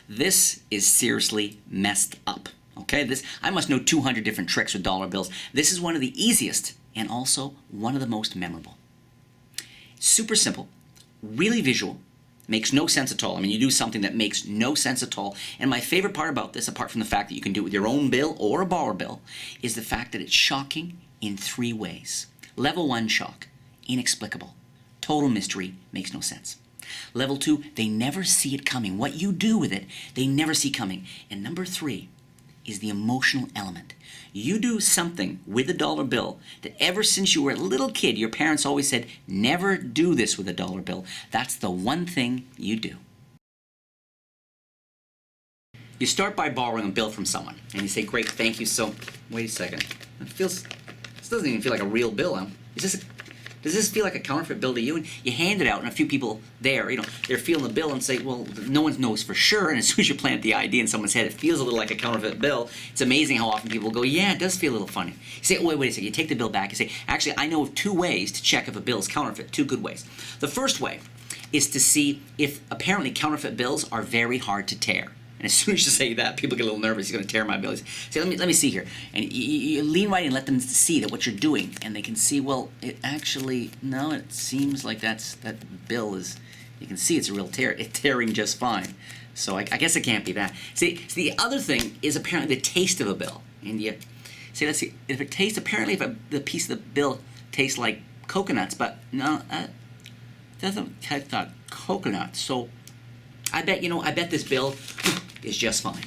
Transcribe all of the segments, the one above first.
This is seriously messed up. Okay, I must know 200 different tricks with dollar bills. This is one of the easiest and also one of the most memorable. Super simple, really visual, makes no sense at all. I mean, you do something that makes no sense at all. And my favorite part about this, apart from the fact that you can do it with your own bill or a borrow bill, is the fact that it's shocking in 3 ways. Level 1 shock, inexplicable. Total mystery, makes no sense. Level 2, they never see it coming. What you do with it, they never see coming. And number 3 is the emotional element. You do something with a dollar bill that ever since you were a little kid, your parents always said, never do this with a dollar bill. That's the one thing you do. You start by borrowing a bill from someone, and you say, great, thank you so... Wait a second. This doesn't even feel like a real bill. Does this feel like a counterfeit bill to you? And you hand it out, and a few people there, they're feeling the bill and say, well, no one knows for sure. And as soon as you plant the idea in someone's head, it feels a little like a counterfeit bill. It's amazing how often people go, yeah, it does feel a little funny. You say, wait a second. You take the bill back. You say, actually, I know of 2 ways to check if a bill is counterfeit. 2 good ways. The first way is to see if apparently counterfeit bills are very hard to tear. And as soon as you say that, people get a little nervous. He's going to tear my bill. Say, let me see here. And you lean right in and let them see that what you're doing. And they can see, well, it actually, no, it seems like that bill is, you can see it's a real tear. It's tearing just fine. So I guess it can't be that. See, the other thing is apparently the taste of a bill. And you say, let's see, if it tastes, apparently if the piece of the bill tastes like coconuts, but no, it doesn't taste like coconut. So I bet this bill is just fine.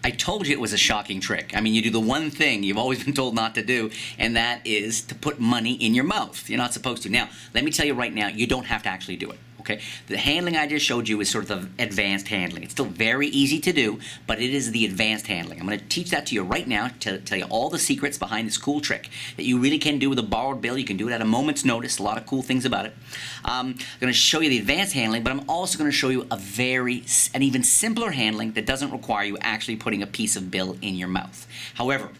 I told you it was a shocking trick. I mean, you do the one thing you've always been told not to do, and that is to put money in your mouth. You're not supposed to. Now, let me tell you right now, you don't have to actually do it. Okay? The handling I just showed you is sort of the advanced handling. It's still very easy to do, but it is the advanced handling. I'm going to teach that to you right now to tell you all the secrets behind this cool trick that you really can do with a borrowed bill. You can do it at a moment's notice. A lot of cool things about it. I'm going to show you the advanced handling, but I'm also going to show you an even simpler handling that doesn't require you actually putting a piece of bill in your mouth. However,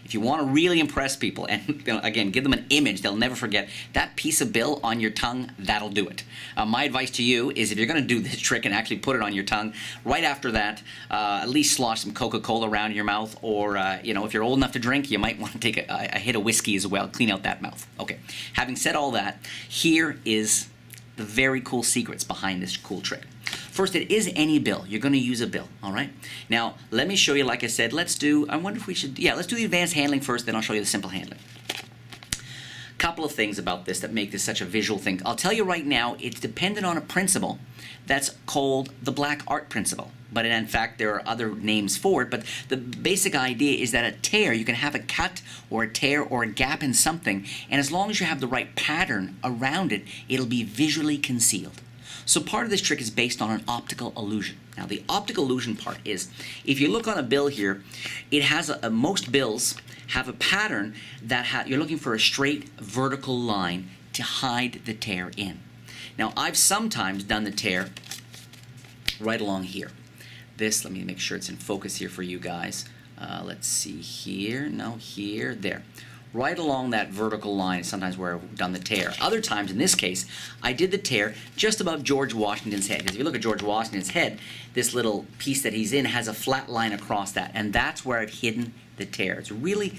if you want to really impress people and, again, give them an image they'll never forget, that piece of bill on your tongue, that'll do it. My advice to you is if you're going to do this trick and actually put it on your tongue, right after that, at least slosh some Coca-Cola around your mouth, or, if you're old enough to drink, you might want to take a hit of whiskey as well, clean out that mouth. Okay, having said all that, here is the very cool secrets behind this cool trick. First, it is any bill. You're going to use a bill, all right? Now, let me show you, like I said, let's do the advanced handling first, then I'll show you the simple handling. Couple of things about this that make this such a visual thing. I'll tell you right now, it's dependent on a principle that's called the black art principle. But in fact, there are other names for it. But the basic idea is that a tear, you can have a cut or a tear or a gap in something, and as long as you have the right pattern around it, it'll be visually concealed. So part of this trick is based on an optical illusion. Now the optical illusion part is, if you look on a bill here, it has most bills have a pattern that you're looking for a straight vertical line to hide the tear in. Now I've sometimes done the tear right along here. Let me make sure it's in focus here for you guys. Let's see here, no, here, there. Right along that vertical line is sometimes where I've done the tear. Other times, in this case, I did the tear just above George Washington's head. Because if you look at George Washington's head, this little piece that he's in has a flat line across that. And that's where I've hidden the tear. It's really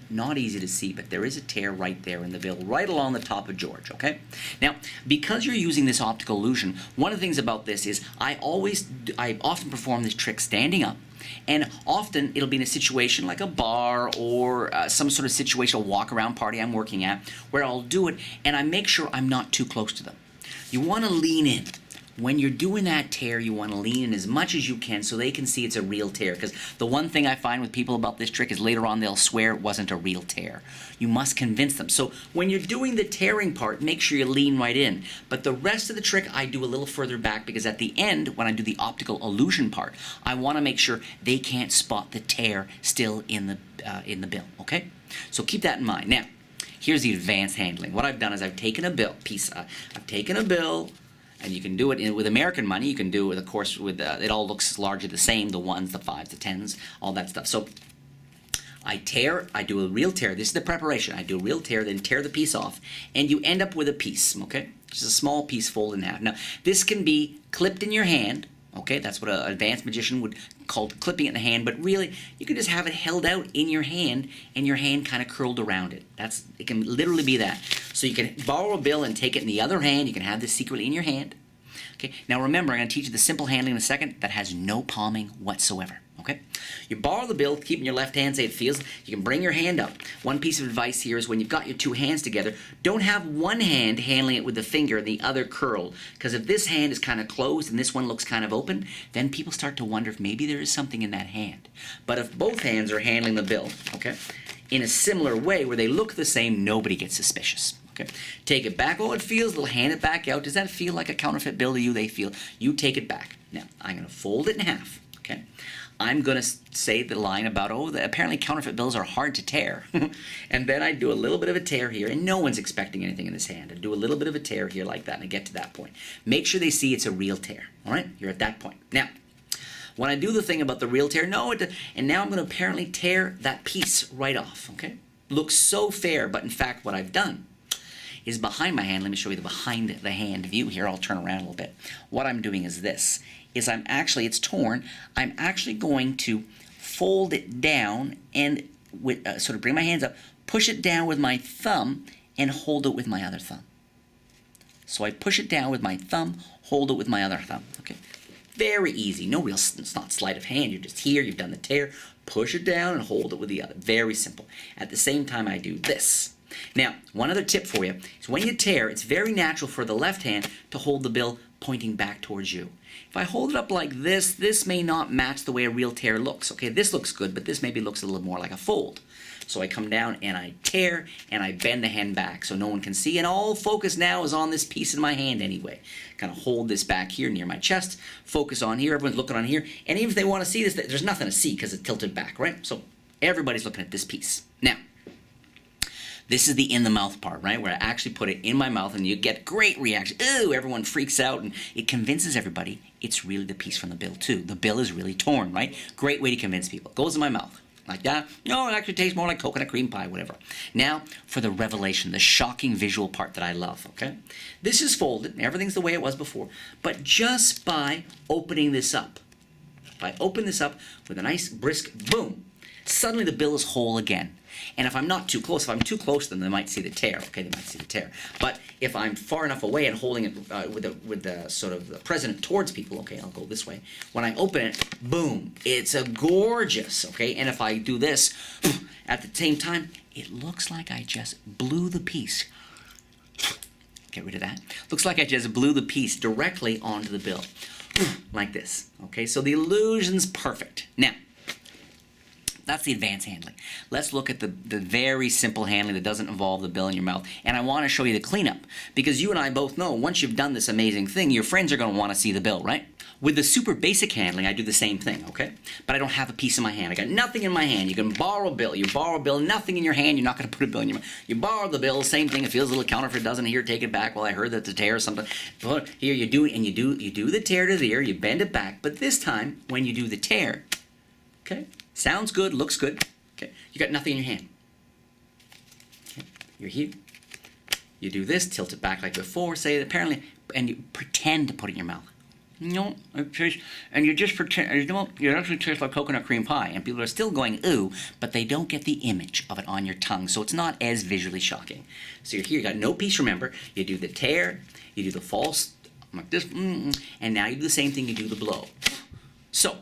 not easy to see, but there is a tear right there in the bill, right along the top of George, okay? Now, because you're using this optical illusion, one of the things about this is I often perform this trick standing up. And often it'll be in a situation like a bar or some sort of situation, a walk-around party I'm working at, where I'll do it and I make sure I'm not too close to them. You want to lean in. When you're doing that tear, you want to lean in as much as you can so they can see it's a real tear. Because the one thing I find with people about this trick is later on they'll swear it wasn't a real tear. You must convince them. So when you're doing the tearing part, make sure you lean right in. But the rest of the trick I do a little further back, because at the end, when I do the optical illusion part, I want to make sure they can't spot the tear still in the bill. Okay? So keep that in mind. Now, here's the advanced handling. What I've done is I've taken a bill, and you can do it with American money. You can do it, of course, with it all looks largely the same, the ones, the fives, the tens, all that stuff. So I tear, I do a real tear. This is the preparation. I do a real tear, then tear the piece off, and you end up with a piece, okay? Just a small piece folded in half. Now, this can be clipped in your hand, okay? That's what an advanced magician would call clipping it in the hand, but really, you can just have it held out in your hand, and your hand kind of curled around it. It can literally be that. So you can borrow a bill and take it in the other hand. You can have this secretly in your hand. Okay, now remember, I'm going to teach you the simple handling in a second that has no palming whatsoever. Okay, you borrow the bill, keep in your left hand, say it feels. You can bring your hand up. One piece of advice here is when you've got your two hands together, don't have one hand handling it with the finger and the other curled. Because if this hand is kind of closed and this one looks kind of open, then people start to wonder if maybe there is something in that hand. But if both hands are handling the bill, okay, in a similar way where they look the same, nobody gets suspicious. Okay. Take it back. Oh, it feels. They'll hand it back out. Does that feel like a counterfeit bill to you? They feel. You take it back. Now, I'm going to fold it in half. Okay. I'm going to say the line about, apparently counterfeit bills are hard to tear. And then I do a little bit of a tear here, and no one's expecting anything in this hand. I do a little bit of a tear here like that, and I get to that point. Make sure they see it's a real tear. All right? You're at that point. Now, when I do the thing about the real tear, and now I'm going to apparently tear that piece right off. Okay. Looks so fair, but in fact, what I've done is behind my hand. Let me show you the behind the hand view here. I'll turn around a little bit. What I'm doing is this, it's torn. I'm actually going to fold it down and sort of bring my hands up, push it down with my thumb, and hold it with my other thumb. So I push it down with my thumb, hold it with my other thumb. Okay, very easy. It's not sleight of hand. You're just here, you've done the tear, push it down and hold it with the other. Very simple. At the same time, I do this. Now, one other tip for you is when you tear, it's very natural for the left hand to hold the bill pointing back towards you. If I hold it up like this may not match the way a real tear looks. Okay, this looks good, but this maybe looks a little more like a fold. So I come down and I tear and I bend the hand back so no one can see. And all focus now is on this piece in my hand anyway. Kind of hold this back here near my chest. Focus on here. Everyone's looking on here. And even if they want to see this, there's nothing to see because it's tilted back, right? So everybody's looking at this piece. Now, this is the in the mouth part, right? Where I actually put it in my mouth and you get great reaction. Ooh, everyone freaks out and it convinces everybody it's really the piece from the bill too. The bill is really torn, right? Great way to convince people. Goes in my mouth. Like that. No, it actually tastes more like coconut cream pie, whatever. Now, for the revelation, the shocking visual part that I love, okay? This is folded. Everything's the way it was before. But just by opening this up, with a nice brisk boom, suddenly the bill is whole again. And if I'm not too close, then they might see the tear. Okay, they might see the tear. But if I'm far enough away and holding it with the sort of the president towards people, okay, I'll go this way. When I open it, boom, it's a gorgeous, okay? And if I do this at the same time, it looks like I just blew the piece. Get rid of that. Looks like I just blew the piece directly onto the bill. Like this, okay? So the illusion's perfect. Now, that's the advanced handling. Let's look at the very simple handling that doesn't involve the bill in your mouth. And I want to show you the cleanup. Because you and I both know, once you've done this amazing thing, your friends are going to want to see the bill, right? With the super basic handling, I do the same thing, okay? But I don't have a piece in my hand. I got nothing in my hand. You can borrow a bill. You borrow a bill, nothing in your hand. You're not going to put a bill in your mouth. You borrow the bill, same thing. It feels a little counterfeit, doesn't it? Here, take it back. Well, I heard that the tear or something. But here you do it, and you do the tear to the ear. You bend it back. But this time, when you do the tear, okay? Sounds good, looks good. Okay, you got nothing in your hand. Okay, you're here. You do this, tilt it back like before, say it apparently, and you pretend to put it in your mouth. No, it tastes, and you just pretend, it actually tastes like coconut cream pie, and people are still going, ooh, but they don't get the image of it on your tongue, so it's not as visually shocking. So you're here, you got no piece, remember, you do the tear, you do the false, like this, and now you do the same thing, you do the blow. So,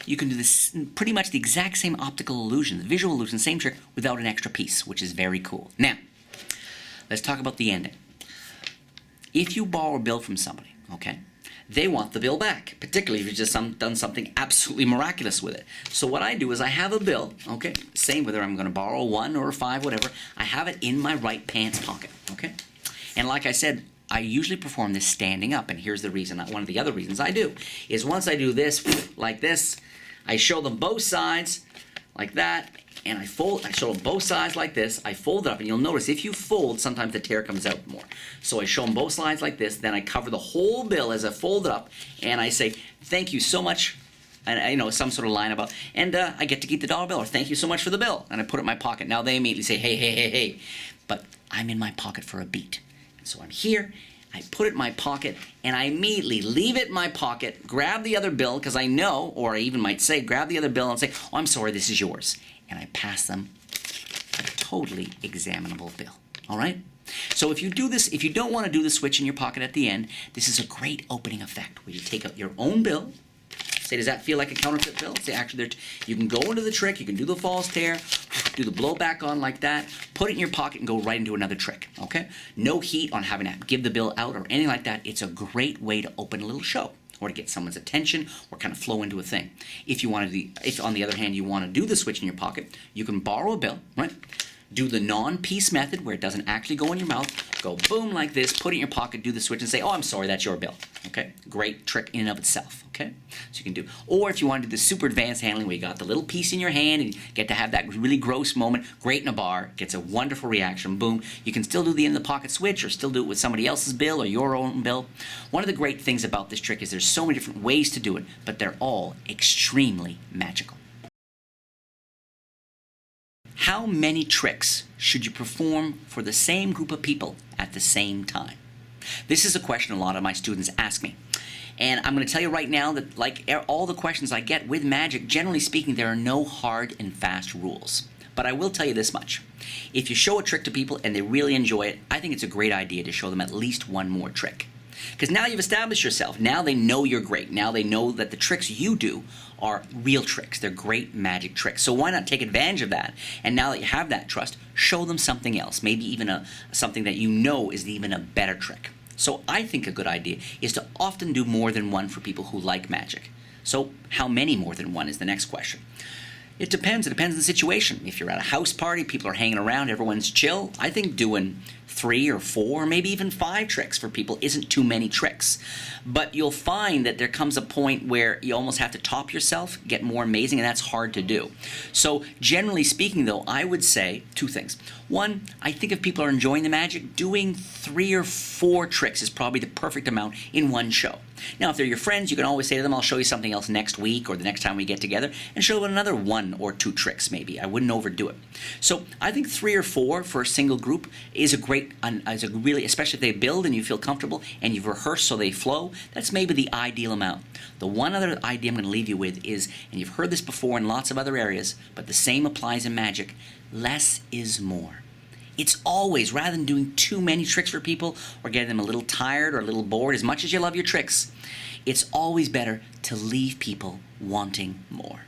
you can do this pretty much the exact same optical illusion, visual illusion, same trick, without an extra piece, which is very cool. Now, let's talk about the ending. If you borrow a bill from somebody, okay, they want the bill back, particularly if you've just done something absolutely miraculous with it. So what I do is I have a bill, okay, same whether I'm going to borrow 1 or 5, whatever, I have it in my right pants pocket, okay? And like I said, I usually perform this standing up, and here's the reason, one of the other reasons I do, is once I do this, like this, I show them both sides, like that, and I show them both sides like this, I fold it up, and you'll notice if you fold, sometimes the tear comes out more. So I show them both sides like this, then I cover the whole bill as I fold it up, and I say, thank you so much, and some sort of line about, and I get to keep the dollar bill, or thank you so much for the bill, and I put it in my pocket. Now they immediately say, hey, hey, hey, hey, but I'm in my pocket for a beat. So I'm here, I put it in my pocket, and I immediately leave it in my pocket, grab the other bill, because I know, or I even might say, grab the other bill and say, oh, I'm sorry, this is yours. And I pass them a totally examinable bill. All right? So if you do this, if you don't want to do the switch in your pocket at the end, this is a great opening effect where you take out your own bill. Say, does that feel like a counterfeit bill? Say, actually, you can go into the trick, you can do the false tear, do the blow back on like that, put it in your pocket and go right into another trick, okay? No heat on having to give the bill out or anything like that. It's a great way to open a little show or to get someone's attention or kind of flow into a thing. If on the other hand, you want to do the switch in your pocket, you can borrow a bill, right? Do the non-piece method where it doesn't actually go in your mouth. Go boom like this, put it in your pocket, do the switch and say, oh, I'm sorry, that's your bill. Okay? Great trick in and of itself. Okay? So you can do. Or if you want to do the super advanced handling where you got the little piece in your hand and you get to have that really gross moment, great in a bar, gets a wonderful reaction, boom. You can still do the in the pocket switch or still do it with somebody else's bill or your own bill. One of the great things about this trick is there's so many different ways to do it, but they're all extremely magical. How many tricks should you perform for the same group of people at the same time? This is a question a lot of my students ask me. And I'm going to tell you right now that like all the questions I get with magic, generally speaking, there are no hard and fast rules. But I will tell you this much. If you show a trick to people and they really enjoy it, I think it's a great idea to show them at least one more trick. Because now you've established yourself. Now they know you're great. Now they know that the tricks you do are real tricks. They're great magic tricks. So why not take advantage of that? And now that you have that trust, show them something else. Maybe even something that you know is even a better trick. So I think a good idea is to often do more than one for people who like magic. So how many more than one is the next question. It depends. It depends on the situation. If you're at a house party, people are hanging around, everyone's chill, I think doing 3 or 4, maybe even 5 tricks for people isn't too many tricks. But you'll find that there comes a point where you almost have to top yourself, get more amazing, and that's hard to do. So generally speaking, though, I would say 2 things. One, I think if people are enjoying the magic, doing 3 or 4 tricks is probably the perfect amount in one show. Now, if they're your friends, you can always say to them, I'll show you something else next week or the next time we get together, and show them another 1 or 2 tricks maybe. I wouldn't overdo it. So I think 3 or 4 for a single group is really, especially if they build and you feel comfortable and you've rehearsed so they flow, that's maybe the ideal amount. The one other idea I'm going to leave you with is, and you've heard this before in lots of other areas, but the same applies in magic, less is more. It's always, rather than doing too many tricks for people or getting them a little tired or a little bored, as much as you love your tricks, it's always better to leave people wanting more.